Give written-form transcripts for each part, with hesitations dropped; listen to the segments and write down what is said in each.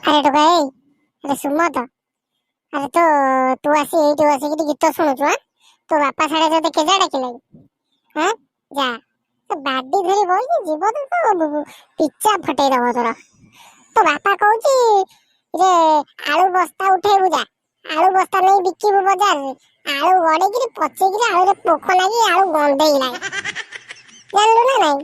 अरे टोका अरे सुमत अरे तो तू आसी एइठी बसिकी गीत शुणुचु। हाँ तो बापा साडे तोते केजा डाकिले? हाँ जा तो बाडी धरी बोल जीव तो पिच्चा फटेई दब तोर। तो बापा कहूची रे आलू बस्ता उठेबु जा, आलू बस्ता नहीं बिकिबु बाजार रे, आलू गड़ेकी पचेकी आलू रे पोख लागी आलू गंधेई लागी जानलु ना नहीं।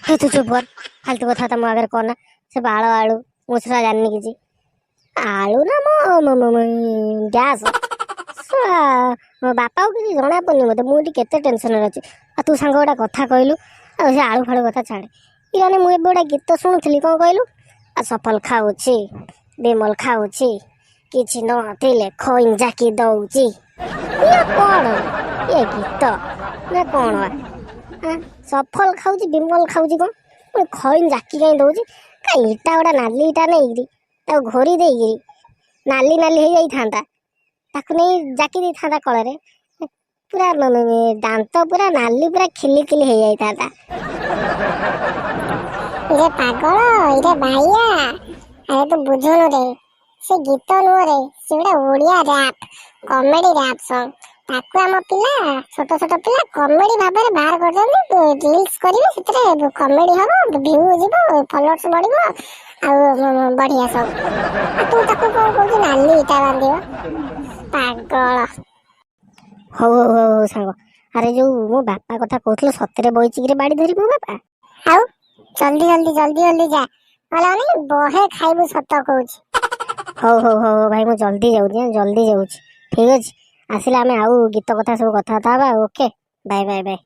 हे तू चुप कर, फालतू कथा तो मो आगे कहना। से बाल आलू मुसरा जाननी किसी आलू ना मो गैस मो बापा को किसी जना पड़नी मत मुझे केते टेंशन अच्छी। आ तू सांग गोटा कथा कहलु आ से आलू फालू कथा छाड़े यानी मुझे गोटा गीत शुणुली कौन कहलु आ सफल खाऊची बिमल खाऊची किसी नथिले खोइन जाकी दौची ये कौन ये गीत ना कौन सफल खाऊची बिमल खाऊची कौन खोइन जाकी कहीं दौची कहीं इटा गोटा नाली इटा नहीं घोरी देगी नाली नाली हो जाता ताकू नहीं जाकी दे था कलरे पूरा दांत पूरा नाली पूरा खिली खिली हो जाता। इरे पागल इरे भाइया अरे तू बुझुनु रे से गीत नुह रे से गोटे Odia rap comedy rap song ताकू आम पिला छोट छोट पिला कॉमेडी भाबे रे बाहर करजनी रील्स करिवे सेतरे कॉमेडी हबो व्यू जिवो फॉलोअर्स बढ़िवो आ बढ़िया सब तू ताकू कोन कहू नाली इटा बांधियो पागल। हो हो हो सांग अरे जो मो बापा कथा कहथलो सतरे बइची बाड़ी धरी मो बापा आउ जल्दी जल्दी जल्दी जल्दी जा वाला नहीं बहे खाइबू सत कहूची। हो हो हो भाई मु जल्दी जाऊँ ठीक अच्छे आसिले आमे आउ गीत कथा सब कथा ओके बाय बाय बाय।